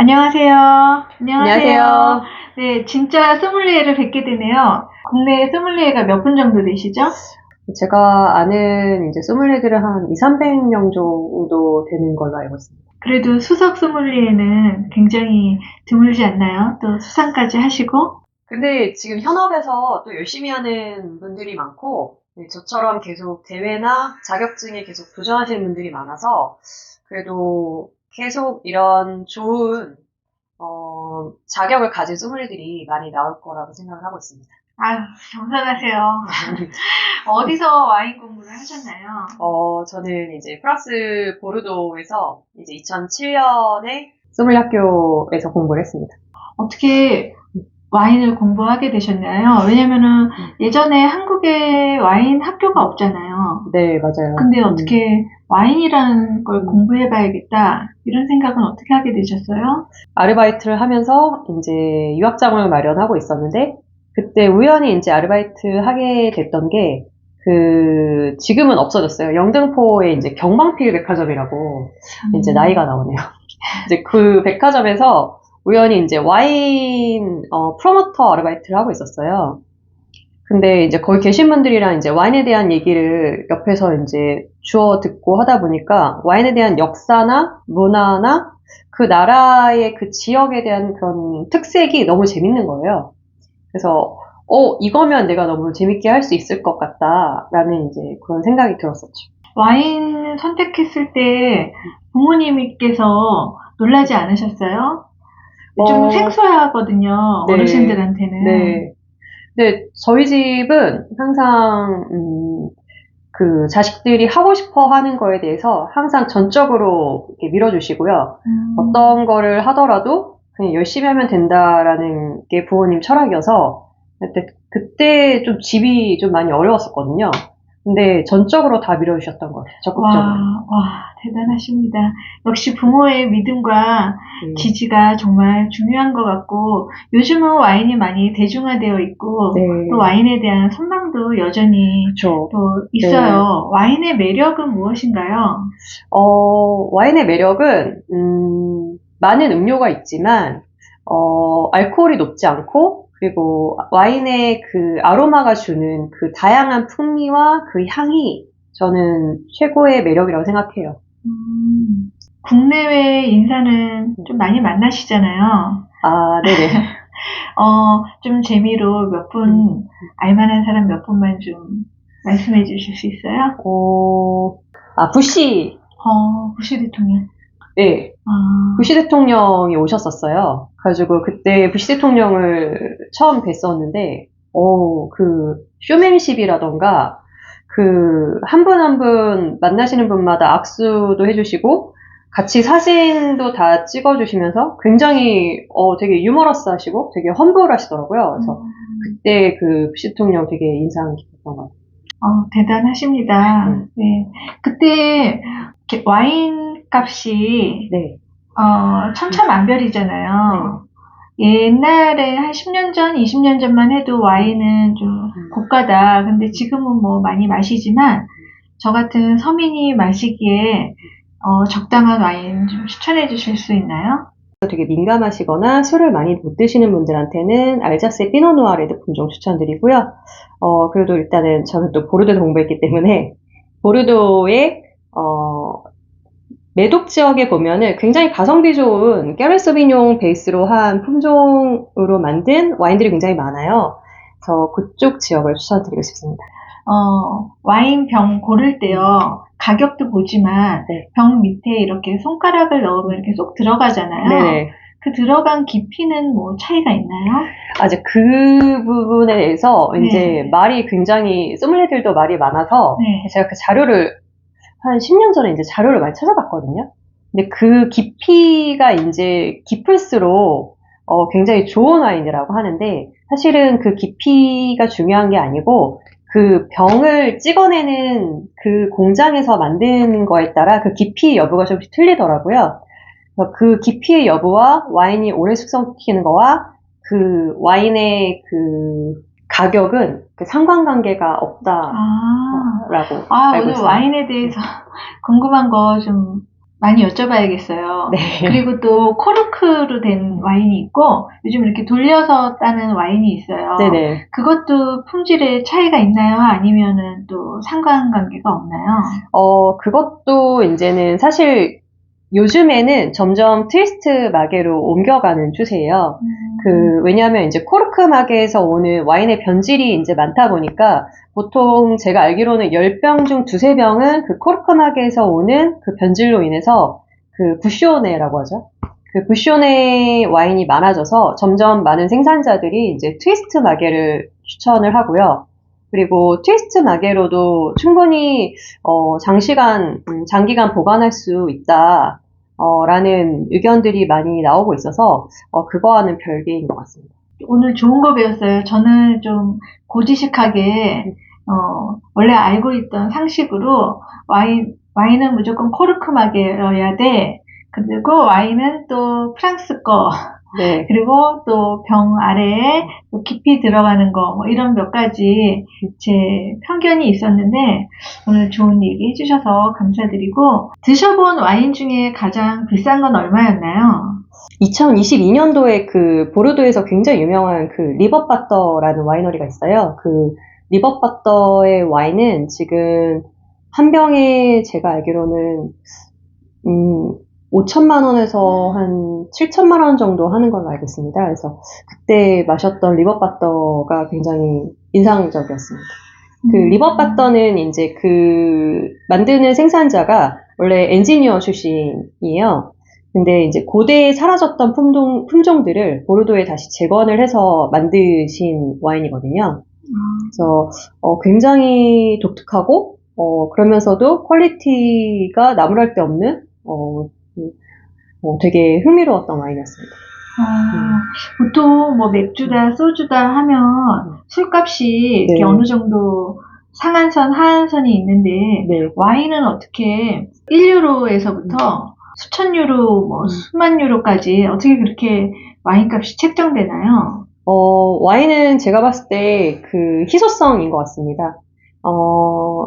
안녕하세요. 안녕하세요. 네, 진짜 소믈리에를 뵙게 되네요. 국내 소믈리에가 몇 분 정도 되시죠? 제가 아는 이제 소믈리에들은 한 2, 300명 정도 되는 걸로 알고 있습니다. 그래도 수석 소믈리에는 굉장히 드물지 않나요? 또 수상까지 하시고. 근데 지금 현업에서 또 열심히 하는 분들이 많고, 저처럼 계속 대회나 자격증에 계속 도전하시는 분들이 많아서, 그래도 계속 이런 좋은, 자격을 가진 소믈리에들이 많이 나올 거라고 생각을 하고 있습니다. 아유, 겸손하세요. 어디서 와인 공부를 하셨나요? 저는 이제 프랑스 보르도에서 이제 2007년에 소믈리에 학교에서 공부를 했습니다. 어떻게 와인을 공부하게 되셨나요? 왜냐면은 예전에 한국에 와인 학교가 없잖아요. 네, 맞아요. 근데 어떻게 와인이라는 걸 공부해봐야겠다 이런 생각은 어떻게 하게 되셨어요? 아르바이트를 하면서 이제 유학장을 마련하고 있었는데, 그때 우연히 이제 아르바이트 하게 됐던 게, 지금은 없어졌어요. 영등포에 이제 경방필 백화점이라고, 이제 나이가 나오네요. 이제 그 백화점에서 우연히 이제 와인, 프로모터 아르바이트를 하고 있었어요. 근데 이제 거기 계신 분들이랑 이제 와인에 대한 얘기를 옆에서 이제 주워 듣고 하다 보니까 와인에 대한 역사나 문화나 그 나라의 그 지역에 대한 그런 특색이 너무 재밌는 거예요. 그래서, 이거면 내가 너무 재밌게 할 수 있을 것 같다라는 이제 그런 생각이 들었었죠. 와인 선택했을 때 부모님께서 놀라지 않으셨어요? 좀 생소하거든요, 네, 어르신들한테는. 네. 근데 저희 집은 항상, 그 자식들이 하고 싶어 하는 거에 대해서 항상 전적으로 이렇게 밀어주시고요. 어떤 거를 하더라도 그냥 열심히 하면 된다라는 게 부모님 철학이어서 그때 좀 집이 좀 많이 어려웠었거든요. 근데 전적으로 다 밀어주셨던 것 같아요. 적극적으로. 와, 대단하십니다. 역시 부모의 믿음과 네. 지지가 정말 중요한 것 같고, 요즘은 와인이 많이 대중화되어 있고, 네. 또 와인에 대한 선망도 여전히 그쵸. 또 있어요. 와인의 매력은 무엇인가요? 와인의 매력은, 많은 음료가 있지만, 알코올이 높지 않고, 그리고 와인의 그 아로마가 주는 그 다양한 풍미와 그 향이 저는 최고의 매력이라고 생각해요. 국내외 인사는 좀 많이 만나시잖아요. 아, 네네. 좀 재미로 몇 분, 알만한 사람 몇 분만 좀 말씀해 주실 수 있어요? 부시, 부시 대통령. 네. 아, 부시 대통령이 오셨었어요. 그래가지고 그때 부시 대통령을 처음 뵀었는데, 그 쇼맨십이라던가 한 분 한 분 만나시는 분마다 악수도 해주시고 같이 사진도 다 찍어주시면서 굉장히 되게 유머러스 하시고 되게 험블 하시더라고요. 그래서 그때 그 부시 대통령 되게 인상 깊었던 것 같아요. 대단하십니다. 네. 그때 이렇게 와인 값이 네. 천차만별이잖아요. 옛날에 한 10년 전, 20년 전만 해도 와인은 좀 고가다. 근데 지금은 뭐 많이 마시지만 저 같은 서민이 마시기에 적당한 와인 좀 추천해 주실 수 있나요? 되게 민감하시거나 술을 많이 못 드시는 분들한테는 알자스의 피노누아 레드 품종 추천드리고요. 그래도 일단은 저는 또 보르도에 공부했기 때문에 보르도의 메독 지역에 보면은 굉장히 가성비 좋은 깨르 소비뇽 베이스로 한 품종으로 만든 와인들이 굉장히 많아요. 그래서 그쪽 지역을 추천드리고 싶습니다. 와인 병 고를 때요. 가격도 보지만 네. 병 밑에 이렇게 손가락을 넣으면 이렇게 쏙 들어가잖아요. 네네. 그 들어간 깊이는 뭐 차이가 있나요? 아직 그 부분에 대해서 이제 말이 굉장히 소믈리에들도 말이 많아서 제가 그 자료를 한 10년 전에 이제 자료를 많이 찾아봤거든요. 근데 그 깊이가 이제 깊을수록 굉장히 좋은 와인이라고 하는데 사실은 그 깊이가 중요한 게 아니고 그 병을 찍어내는 그 공장에서 만드는 거에 따라 그 깊이 여부가 조금씩 틀리더라고요. 그 깊이의 여부와 와인이 오래 숙성시키는 거와 그 와인의 그 가격은 그 상관관계가 없다라고 알고 오늘 있어요. 와인에 대해서 궁금한 거 좀 많이 여쭤봐야겠어요. 네. 그리고 또 코르크로 된 와인이 있고 요즘 이렇게 돌려서 따는 와인이 있어요. 네네. 그것도 품질에 차이가 있나요? 아니면은 또 상관관계가 없나요? 그것도 이제는 사실 요즘에는 점점 트위스트 마개로 옮겨가는 추세예요. 왜냐하면 이제 코르크 마개에서 오는 와인의 변질이 이제 많다 보니까 보통 제가 알기로는 10병 중 두세 병은 그 코르크 마개에서 오는 그 변질로 인해서 그 부쇼네라고 하죠. 그 부쇼네 와인이 많아져서 점점 많은 생산자들이 이제 트위스트 마개를 추천을 하고요. 그리고 트위스트 마개로도 충분히 장기간 보관할 수 있다. 라는 의견들이 많이 나오고 있어서, 그거와는 별개인 것 같습니다. 오늘 좋은 거 배웠어요. 저는 좀 고지식하게, 원래 알고 있던 상식으로 와인은 무조건 코르크마개여야 돼. 그리고 와인은 또 프랑스 거. 네. 그리고 또 병 아래에 또 깊이 들어가는 거, 뭐 이런 몇 가지 제 편견이 있었는데, 오늘 좋은 얘기 해주셔서 감사드리고, 드셔본 와인 중에 가장 비싼 건 얼마였나요? 2022년도에 그 보르도에서 굉장히 유명한 그 리버바터라는 와이너리가 있어요. 그 리버바터의 와인은 지금 한 병에 제가 알기로는 5천만 원에서 한 7천만 원 정도 하는 걸로 알고 있습니다. 그래서 그때 마셨던 리버바터가 굉장히 인상적이었습니다. 그 리버바터는 이제 그 만드는 생산자가 원래 엔지니어 출신이에요. 근데 이제 고대에 사라졌던 품종들을 보르도에 다시 재건을 해서 만드신 와인이거든요. 그래서 굉장히 독특하고 그러면서도 퀄리티가 나무랄 데 없는 되게 흥미로웠던 와인이었습니다. 보통 뭐 맥주다 소주다 하면 술값이 이렇게 네. 어느 정도 상한선 하한선이 있는데 네. 와인은 어떻게 1유로에서부터 수천 유로, 뭐 수만 유로까지 어떻게 그렇게 와인값이 책정되나요? 와인은 제가 봤을 때 그 희소성인 것 같습니다.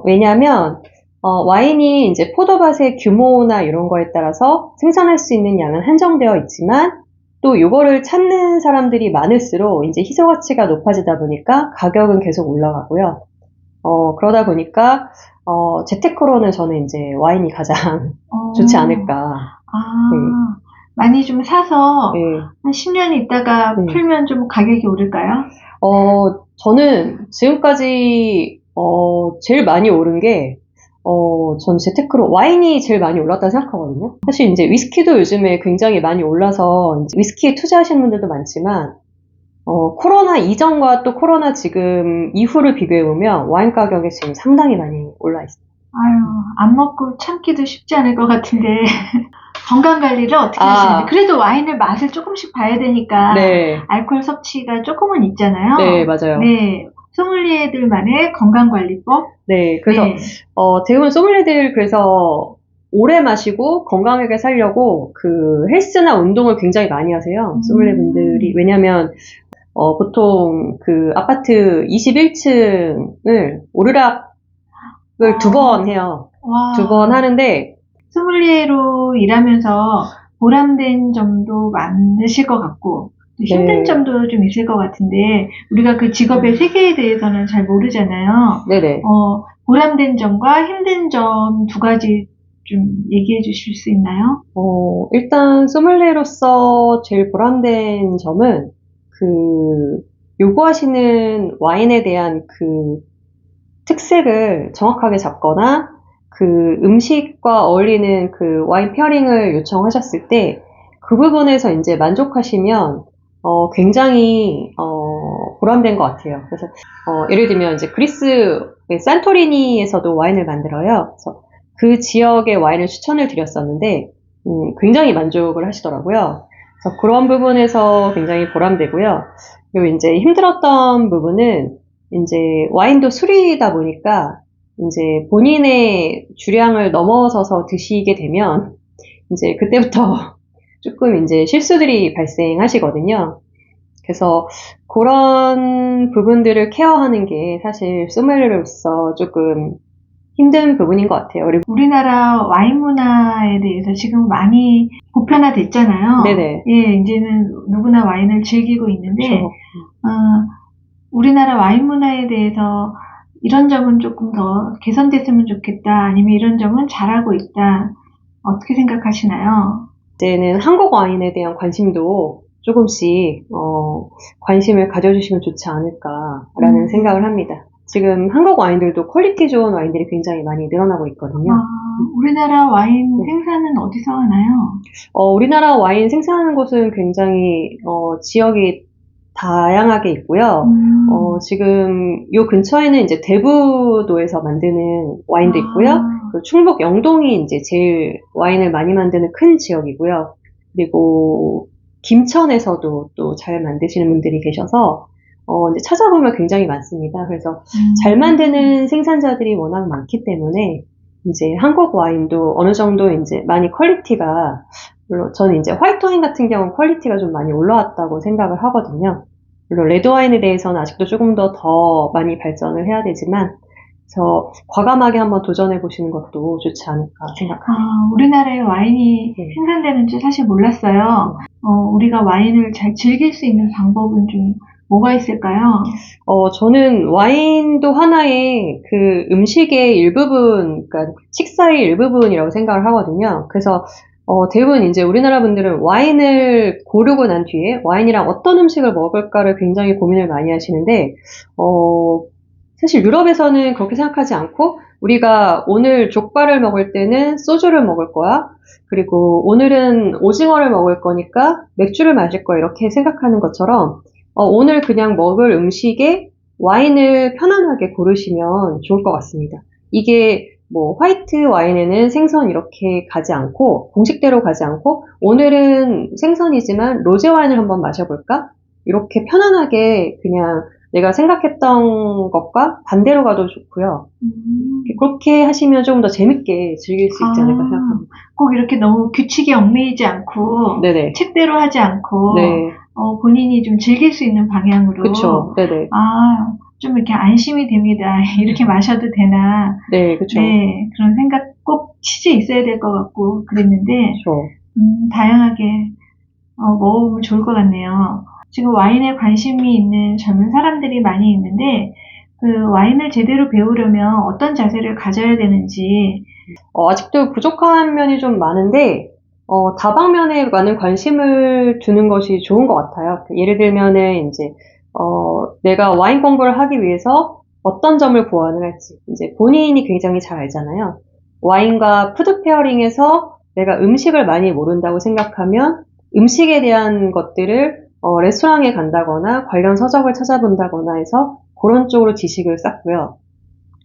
왜냐하면 와인이 이제 포도밭의 규모나 이런 거에 따라서 생산할 수 있는 양은 한정되어 있지만 또 요거를 찾는 사람들이 많을수록 이제 희소 가치가 높아지다 보니까 가격은 계속 올라가고요. 그러다 보니까 재테크로는 저는 이제 와인이 가장 좋지 않을까. 많이 좀 사서 네. 한 10년 있다가 네. 풀면 좀 가격이 오를까요? 저는 지금까지 제일 많이 오른 게 전 재테크로 와인이 제일 많이 올랐다고 생각하거든요. 사실 이제 위스키도 요즘에 굉장히 많이 올라서 이제 위스키에 투자하시는 분들도 많지만 코로나 이전과 또 코로나 지금 이후를 비교해보면 와인 가격이 지금 상당히 많이 올라 있어요. 아유, 안 먹고 참기도 쉽지 않을 것 같은데. 건강 관리를 어떻게 하시는지. 그래도 와인을 맛을 조금씩 봐야 되니까. 네. 알코올 섭취가 조금은 있잖아요. 네, 맞아요. 네. 소믈리에들만의 건강 관리법. 네, 그래서 대부분 소믈리에들 그래서 오래 마시고 건강하게 살려고 그 헬스나 운동을 굉장히 많이 하세요. 소믈리에 분들이. 왜냐면 보통 그 아파트 21층을 오르락을 2번 해요. 와. 2번 하는데 소믈리에로 일하면서 보람된 점도 많으실 것 같고 또 힘든 네. 점도 좀 있을 것 같은데 우리가 그 직업의 세계에 대해서는 잘 모르잖아요. 네네. 보람된 점과 힘든 점 두 가지 좀 얘기해 주실 수 있나요? 일단 소믈리에로서 제일 보람된 점은 그 요구하시는 와인에 대한 그 특색을 정확하게 잡거나 그 음식과 어울리는 그 와인 페어링을 요청하셨을 때 그 부분에서 이제 만족하시면 굉장히 보람된 것 같아요. 그래서 예를 들면 이제 그리스 산토리니에서도 와인을 만들어요. 그래서 그 지역의 와인을 추천을 드렸었는데 굉장히 만족을 하시더라고요. 그래서 그런 부분에서 굉장히 보람되고요. 그리고 이제 힘들었던 부분은 이제 와인도 술이다 보니까 이제 본인의 주량을 넘어서서 드시게 되면 이제 그때부터 조금 이제 실수들이 발생하시거든요. 그래서 그런 부분들을 케어하는 게 사실 소믈리에로서 조금 힘든 부분인 것 같아요. 그리고 우리나라 와인 문화에 대해서 지금 많이 보편화됐잖아요. 네네. 예, 이제는 누구나 와인을 즐기고 있는데, 그렇죠. 우리나라 와인 문화에 대해서 이런 점은 조금 더 개선됐으면 좋겠다, 아니면 이런 점은 잘하고 있다, 어떻게 생각하시나요? 이제는 한국 와인에 대한 관심도 조금씩 관심을 가져주시면 좋지 않을까라는 생각을 합니다. 지금 한국 와인들도 퀄리티 좋은 와인들이 굉장히 많이 늘어나고 있거든요. 우리나라 와인 네. 생산은 어디서 하나요? 우리나라 와인 생산하는 곳은 굉장히 지역이 다양하게 있고요. 지금 요 근처에는 이제 대부도에서 만드는 와인도 있고요. 그리고 충북 영동이 이제 제일 와인을 많이 만드는 큰 지역이고요. 그리고 김천에서도 또 잘 만드시는 분들이 계셔서 이제 찾아보면 굉장히 많습니다. 그래서 잘 만드는 생산자들이 워낙 많기 때문에 이제 한국 와인도 어느 정도 이제 많이 퀄리티가, 물론 저는 이제 화이트 와인 같은 경우는 퀄리티가 좀 많이 올라왔다고 생각을 하거든요. 물론 레드 와인에 대해서는 아직도 조금 더 많이 발전을 해야 되지만, 그래서 과감하게 한번 도전해 보시는 것도 좋지 않을까 생각합니다. 우리나라에 와인이 생산되는 줄 사실 몰랐어요. 우리가 와인을 잘 즐길 수 있는 방법은 좀 뭐가 있을까요? 저는 와인도 하나의 그 음식의 일부분, 그러니까 식사의 일부분이라고 생각을 하거든요. 그래서 대부분 이제 우리나라 분들은 와인을 고르고 난 뒤에 와인이랑 어떤 음식을 먹을까를 굉장히 고민을 많이 하시는데, 사실 유럽에서는 그렇게 생각하지 않고, 우리가 오늘 족발을 먹을 때는 소주를 먹을 거야. 그리고 오늘은 오징어를 먹을 거니까 맥주를 마실 거야. 이렇게 생각하는 것처럼, 오늘 그냥 먹을 음식에 와인을 편안하게 고르시면 좋을 것 같습니다. 이게 뭐 화이트 와인에는 생선 이렇게 가지 않고 공식대로 가지 않고 오늘은 생선이지만 로제 와인을 한번 마셔볼까? 이렇게 편안하게 그냥 내가 생각했던 것과 반대로 가도 좋고요. 그렇게 하시면 조금 더 재밌게 즐길 수 있지 않을까 생각합니다. 꼭 이렇게 너무 규칙에 얽매이지 않고 네네. 책대로 하지 않고 네. 본인이 좀 즐길 수 있는 방향으로. 그쵸. 네네. 좀 이렇게 안심이 됩니다. 이렇게 마셔도 되나. 네, 그쵸. 네, 그런 생각 꼭 치즈 있어야 될 것 같고 그랬는데, 그쵸. 다양하게 먹어보면 좋을 것 같네요. 지금 와인에 관심이 있는 젊은 사람들이 많이 있는데, 그 와인을 제대로 배우려면 어떤 자세를 가져야 되는지. 아직도 부족한 면이 좀 많은데, 다방면에 많은 관심을 두는 것이 좋은 것 같아요. 예를 들면은, 이제, 내가 와인 공부를 하기 위해서 어떤 점을 보완을 할지, 이제 본인이 굉장히 잘 알잖아요. 와인과 푸드 페어링에서 내가 음식을 많이 모른다고 생각하면 음식에 대한 것들을 레스토랑에 간다거나 관련 서적을 찾아본다거나 해서 그런 쪽으로 지식을 쌓고요.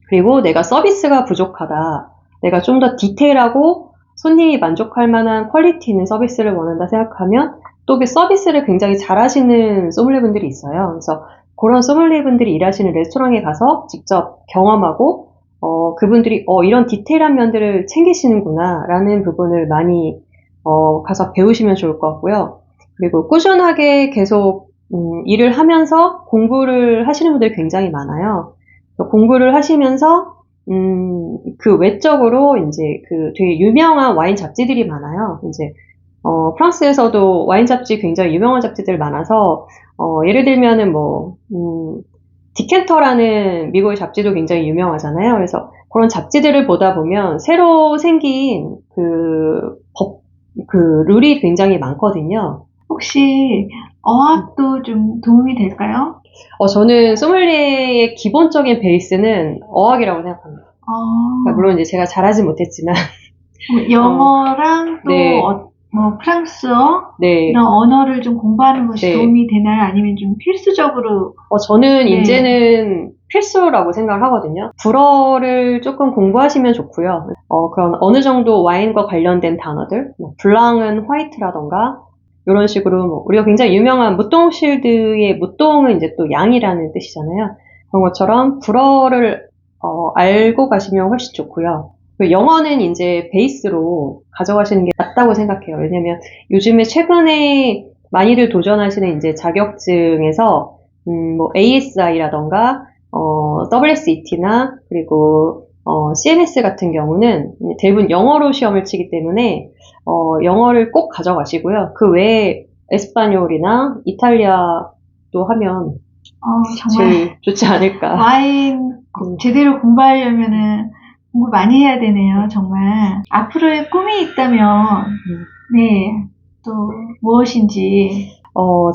그리고 내가 서비스가 부족하다. 내가 좀 더 디테일하고 손님이 만족할 만한 퀄리티 있는 서비스를 원한다 생각하면 또 그 서비스를 굉장히 잘하시는 소믈리에분들이 있어요. 그래서 그런 소믈리에분들이 일하시는 레스토랑에 가서 직접 경험하고 그분들이 이런 디테일한 면들을 챙기시는구나 라는 부분을 많이 가서 배우시면 좋을 것 같고요. 그리고 꾸준하게 계속 일을 하면서 공부를 하시는 분들이 굉장히 많아요. 공부를 하시면서 그 외적으로 이제 그 되게 유명한 와인 잡지들이 많아요. 이제 프랑스에서도 와인 잡지 굉장히 유명한 잡지들 많아서 예를 들면은 뭐 디켄터라는 미국의 잡지도 굉장히 유명하잖아요. 그래서 그런 잡지들을 보다 보면 새로 생긴 그 룰이 굉장히 많거든요. 혹시 어학도 좀 도움이 될까요? 저는 소믈리에의 기본적인 베이스는 어학이라고 생각합니다. 그러니까 물론 이제 제가 잘하진 못했지만 영어랑 또 네. 뭐 프랑스어 네. 이런 언어를 좀 공부하는 것이 네. 도움이 되나요? 아니면 좀 필수적으로? 저는 네. 이제는 필수라고 생각을 하거든요. 불어를 조금 공부하시면 좋고요. 그런 어느 정도 와인과 관련된 단어들, 뭐 블랑은 화이트라던가 이런 식으로 뭐 우리가 굉장히 유명한 무똥실드의 무똥은 이제 또 양이라는 뜻이잖아요. 그런 것처럼 불어를 알고 가시면 훨씬 좋고요. 그리고 영어는 이제 베이스로 가져가시는 게 낫다고 생각해요. 왜냐면 요즘에 최근에 많이들 도전하시는 이제 자격증에서 뭐 ASI라던가 WSET나 그리고 CMS 같은 경우는 대부분 영어로 시험을 치기 때문에 영어를 꼭 가져가시고요. 그 외에 에스파뇰이나 이탈리아도 하면 정말 제일 좋지 않을까. 와인 제대로 공부하려면은 공부 많이 해야 되네요, 정말. 앞으로의 꿈이 있다면, 네, 또 무엇인지.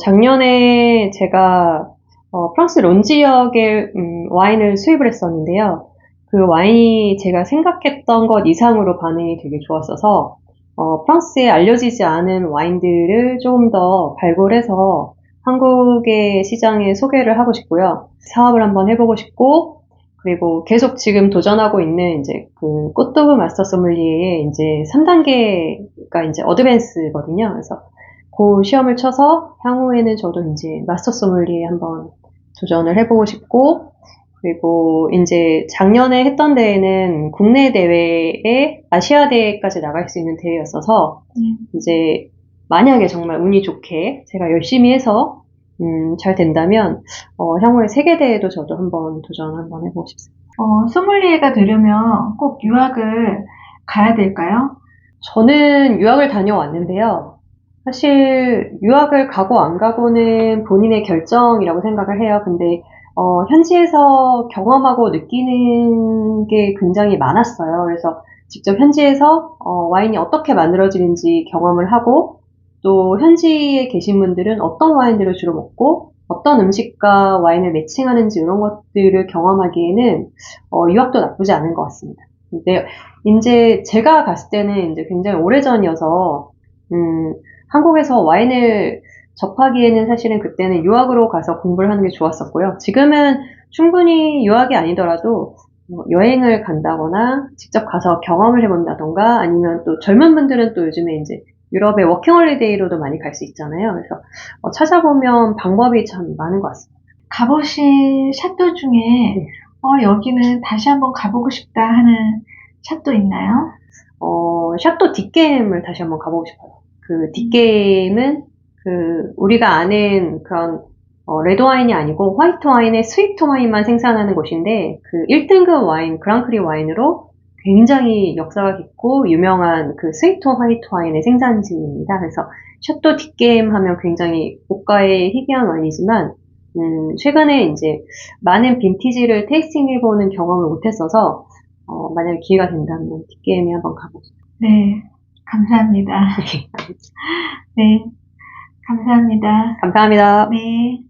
작년에 제가 프랑스 론 지역에 와인을 수입을 했었는데요. 그 와인이 제가 생각했던 것 이상으로 반응이 되게 좋았어서 프랑스에 알려지지 않은 와인들을 조금 더 발굴해서 한국의 시장에 소개를 하고 싶고요. 사업을 한번 해보고 싶고, 그리고 계속 지금 도전하고 있는 이제 그 꼬뚜브 마스터 소믈리에의 이제 3단계가 이제 어드밴스거든요. 그래서 그 시험을 쳐서 향후에는 저도 이제 마스터 소믈리에 한번 도전을 해보고 싶고, 그리고 이제 작년에 했던 대회는 국내 대회에 아시아 대회까지 나갈 수 있는 대회였어서 이제 만약에 정말 운이 좋게 제가 열심히 해서 잘 된다면 향후에 세계 대회도 저도 한번 도전 한번 해보고 싶습니다. 소믈리에가 되려면 꼭 유학을 가야 될까요? 저는 유학을 다녀왔는데요. 사실 유학을 가고 안 가고는 본인의 결정이라고 생각을 해요. 근데 현지에서 경험하고 느끼는 게 굉장히 많았어요. 그래서 직접 현지에서 와인이 어떻게 만들어지는지 경험을 하고 또 현지에 계신 분들은 어떤 와인들을 주로 먹고 어떤 음식과 와인을 매칭하는지 이런 것들을 경험하기에는 유학도 나쁘지 않은 것 같습니다. 근데 이제 제가 갔을 때는 이제 굉장히 오래전이어서 한국에서 와인을 접하기에는 사실은 그때는 유학으로 가서 공부를 하는 게 좋았었고요. 지금은 충분히 유학이 아니더라도 여행을 간다거나 직접 가서 경험을 해본다던가 아니면 또 젊은 분들은 또 요즘에 이제 유럽의 워킹홀리데이로도 많이 갈 수 있잖아요. 그래서 찾아보면 방법이 참 많은 것 같습니다. 가보신 샤또 중에 여기는 다시 한번 가보고 싶다 하는 샤또 있나요? 샤또 뒷게임을 다시 한번 가보고 싶어요. 그 뒷게임은 그 우리가 아는 그런 레드 와인이 아니고 화이트 와인의 스위트 와인만 생산하는 곳인데 그 1등급 와인, 그랑크리 와인으로 굉장히 역사가 깊고 유명한 그 스위트 화이트 와인의 생산지입니다. 그래서 샤또 뒷게임 하면 굉장히 고가의 희귀한 와인이지만 최근에 이제 많은 빈티지를 테이스팅해보는 경험을 못했어서 만약에 기회가 된다면 뒷게임에 한번 가보고 싶어요. 네, 감사합니다. 네, 감사합니다. 감사합니다. 네.